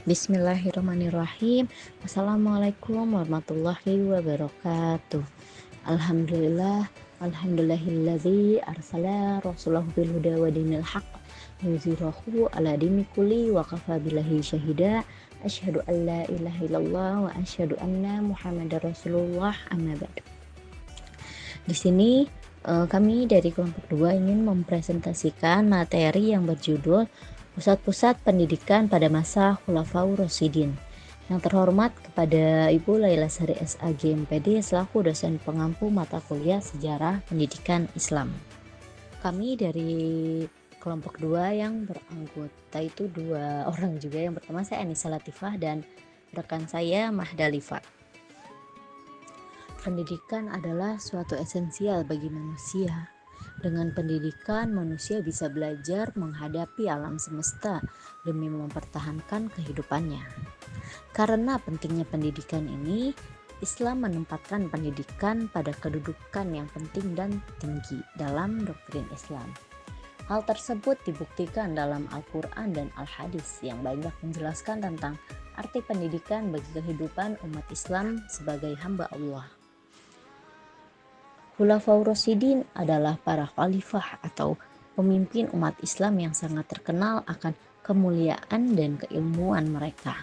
Bismillahirrahmanirrahim. Assalamualaikum warahmatullahi wabarakatuh. Alhamdulillah, alhamdulillahilladzi arsala rasulahu bil huda wa dinil haq yuzhirahu ala dini kulli wa kafa billahi syahida. Asyhadu an la ilaha illallah wa asyhadu anna Muhammadar Rasulullah, amma ba'du. Di sini kami dari kelompok 2 ingin mempresentasikan materi yang berjudul Pusat-Pusat Pendidikan pada Masa Khulafaur Rasyidin. Yang terhormat kepada Ibu Laila Sari SAG MPD selaku dosen pengampu mata kuliah Sejarah Pendidikan Islam. Kami dari kelompok 2 yang beranggota itu 2 orang juga. Yang pertama saya Anissa Latifah dan rekan saya Mahdalifah. Pendidikan adalah suatu esensial bagi manusia. Dengan pendidikan, manusia bisa belajar menghadapi alam semesta demi mempertahankan kehidupannya. Karena pentingnya pendidikan ini, Islam menempatkan pendidikan pada kedudukan yang penting dan tinggi dalam doktrin Islam. Hal tersebut dibuktikan dalam Al-Quran dan Al-Hadis yang banyak menjelaskan tentang arti pendidikan bagi kehidupan umat Islam sebagai hamba Allah. Khulafaur Rasyidin adalah para khalifah atau pemimpin umat Islam yang sangat terkenal akan kemuliaan dan keilmuan mereka.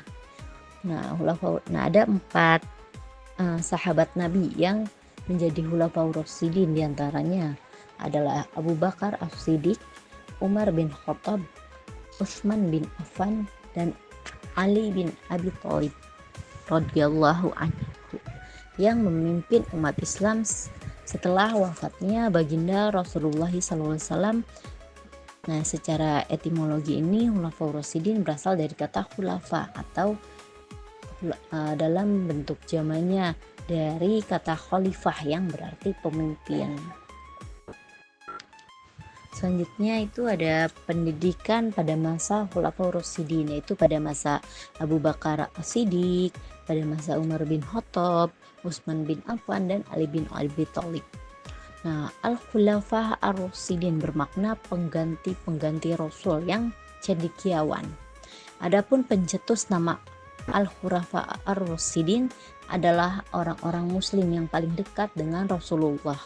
Ada 4 sahabat Nabi yang menjadi Khulafaur Rasyidin, diantaranya adalah Abu Bakar As-Siddiq, Umar bin Khattab, Utsman bin Affan, dan Ali bin Abi Thalib radhiyallahu anhu yang memimpin umat Islam setelah wafatnya baginda Rasulullah SAW. Nah, secara etimologi ini Khulafaur Rasyidin berasal dari kata khulafa atau dalam bentuk jamannya dari kata khalifah yang berarti pemimpin. Selanjutnya itu ada pendidikan pada masa Khulafaur Rasyidin, yaitu pada masa Abu Bakar As-Siddiq, pada masa Umar bin Khattab, Utsman bin Affan, dan Ali bin Abi Thalib. Al-Khulafah Ar-Rasyidin bermakna pengganti Rasul yang cendekiawan. Adapun pencetus nama Al-Khulafah Ar-Rasyidin adalah orang-orang muslim yang paling dekat dengan Rasulullah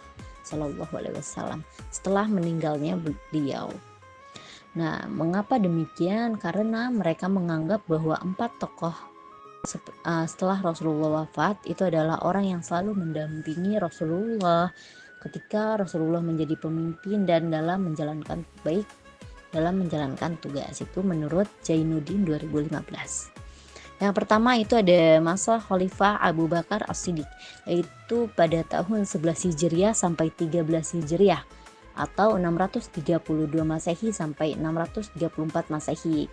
Shallallahu Alaihi Wasallam setelah meninggalnya beliau. Mengapa demikian? Karena mereka menganggap bahwa 4 tokoh setelah Rasulullah wafat itu adalah orang yang selalu mendampingi Rasulullah ketika Rasulullah menjadi pemimpin dan dalam menjalankan tugas. Itu menurut Jainuddin 2015. Yang pertama itu ada masa Khalifah Abu Bakar As-Siddiq, yaitu pada tahun 11 Hijriah sampai 13 Hijriah atau 632 Masehi sampai 634 Masehi.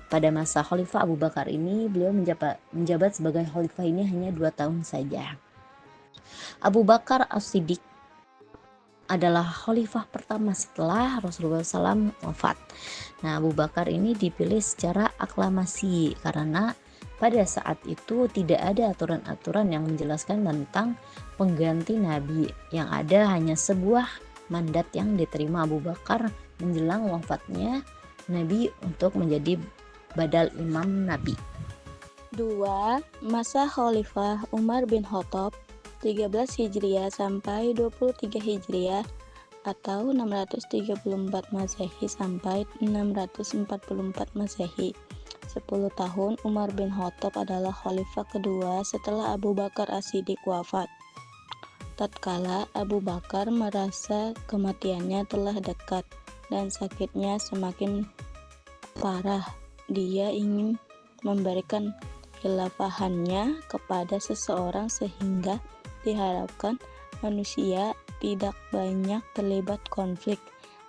Pada masa Khalifah Abu Bakar ini beliau menjabat sebagai khalifah ini hanya 2 tahun saja. Abu Bakar As-Siddiq adalah khalifah pertama setelah Rasulullah SAW wafat. Abu Bakar ini dipilih secara aklamasi karena pada saat itu tidak ada aturan-aturan yang menjelaskan tentang pengganti Nabi. Yang ada hanya sebuah mandat yang diterima Abu Bakar menjelang wafatnya Nabi untuk menjadi badal imam Nabi. 2. Masa Khalifah Umar bin Khattab 13 Hijriah sampai 23 Hijriah atau 634 Masehi sampai 644 Masehi. 10 tahun Umar bin Khattab adalah khalifah kedua setelah Abu Bakar As-Siddiq wafat. Tatkala Abu Bakar merasa kematiannya telah dekat dan sakitnya semakin parah, dia ingin memberikan khilafahannya kepada seseorang sehingga diharapkan manusia tidak banyak terlibat konflik.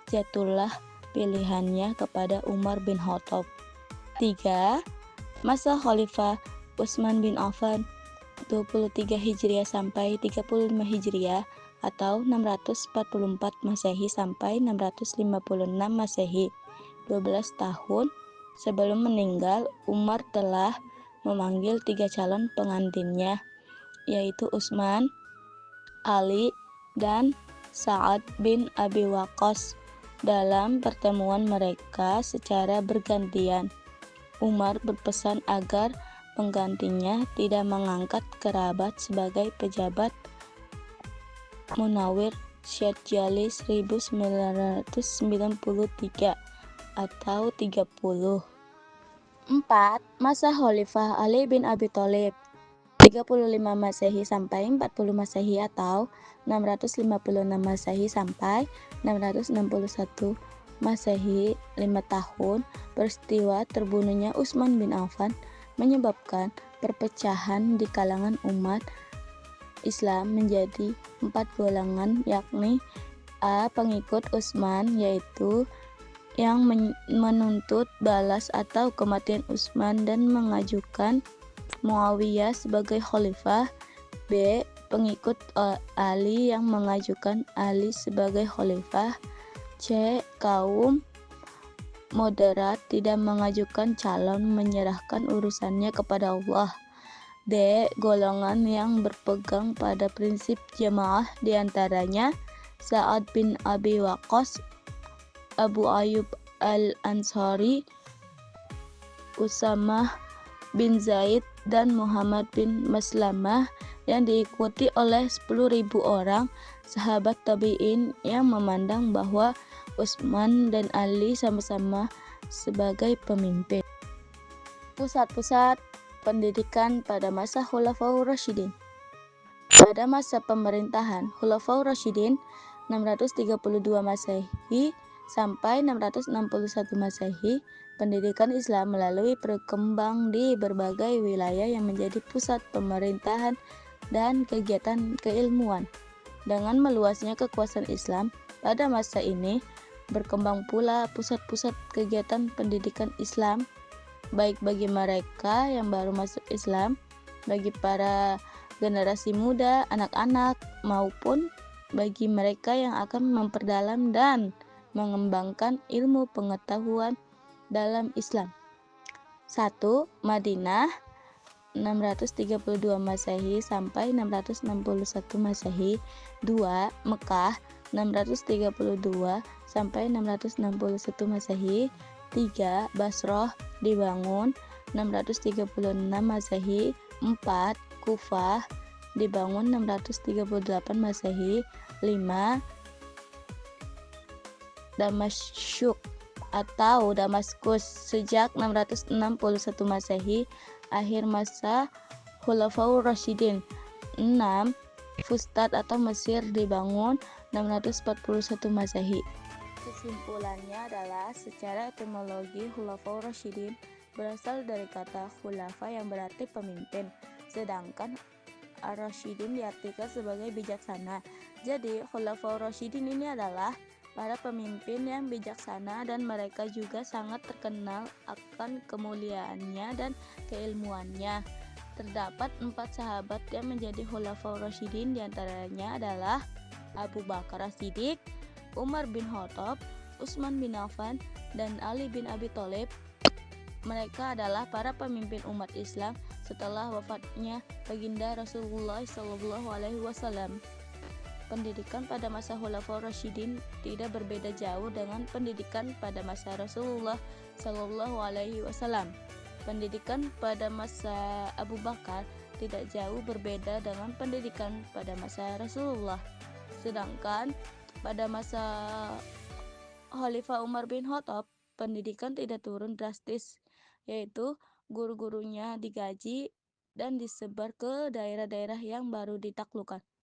Jatuhlah pilihannya kepada Umar bin Khattab. 3. Masa Khalifah Utsman bin Affan 23 Hijriah sampai 35 Hijriah atau 644 Masehi sampai 656 Masehi. 12 tahun sebelum meninggal, Umar telah memanggil 3 calon pengantinnya, yaitu Utsman, Ali, dan Sa'ad bin Abi Waqqas. Dalam pertemuan mereka secara bergantian, Umar berpesan agar penggantinya tidak mengangkat kerabat sebagai pejabat. Munawir Syedjali 1993 atau 30. 4. Masa Khalifah Ali bin Abi Thalib 35 Masehi sampai 40 Masehi atau 656 Masehi sampai 661 Masehi. 5 tahun. Peristiwa terbunuhnya Utsman bin Affan menyebabkan perpecahan di kalangan umat Islam menjadi 4 golongan, yakni A. Pengikut Utsman, yaitu yang menuntut balas atau kematian Utsman dan mengajukan Muawiyah sebagai khalifah. B. Pengikut Ali yang mengajukan Ali sebagai khalifah. C. Kaum moderat tidak mengajukan calon, menyerahkan urusannya kepada Allah. D. Golongan yang berpegang pada prinsip jamaah, diantaranya Sa'ad bin Abi Waqqas, Abu Ayyub al-Ansari, Usamah bin Zaid, dan Muhammad bin Maslamah, yang diikuti oleh 10.000 orang sahabat tabi'in yang memandang bahwa Utsman dan Ali sama-sama sebagai pemimpin. Pusat-pusat pendidikan pada masa Khulafaur Rasyidin. Pada masa pemerintahan Khulafaur Rasyidin 632 Masehi sampai 661 Masehi, pendidikan Islam melalui berkembang di berbagai wilayah yang menjadi pusat pemerintahan dan kegiatan keilmuan. Dengan meluasnya kekuasaan Islam pada masa ini, berkembang pula pusat-pusat kegiatan pendidikan Islam, baik bagi mereka yang baru masuk Islam, bagi para generasi muda, anak-anak, maupun bagi mereka yang akan memperdalam dan mengembangkan ilmu pengetahuan dalam Islam. 1. Madinah 632 Masehi sampai 661 Masehi. 2. Mekah 632 sampai 661 Masehi. 3. Basrah dibangun 636 Masehi. 4. Kufah dibangun 638 Masehi. 5. Damasyuk atau Damaskus sejak 661 Masehi, akhir masa Khulafaur Rasyidin. 6. Fustat atau Mesir dibangun 641 Masehi. Kesimpulannya adalah secara etimologi Khulafaur Rasyidin berasal dari kata khulafa yang berarti pemimpin, sedangkan Ar-Rasyidin diartikan sebagai bijaksana. Jadi Khulafaur Rasyidin ini adalah para pemimpin yang bijaksana, dan mereka juga sangat terkenal akan kemuliaannya dan keilmuannya. Terdapat 4 sahabat yang menjadi Khulafaur Rasyidin, diantaranya adalah Abu Bakar As-Siddiq, Umar bin Khattab, Utsman bin Affan, dan Ali bin Abi Thalib. Mereka adalah para pemimpin umat Islam setelah wafatnya baginda Rasulullah SAW. Pendidikan pada masa Khulafaur Rasyidin tidak berbeda jauh dengan pendidikan pada masa Rasulullah SAW. Pendidikan pada masa Abu Bakar tidak jauh berbeda dengan pendidikan pada masa Rasulullah. Sedangkan pada masa Khalifah Umar bin Khattab, pendidikan tidak turun drastis, yaitu guru-gurunya digaji dan disebar ke daerah-daerah yang baru ditaklukkan.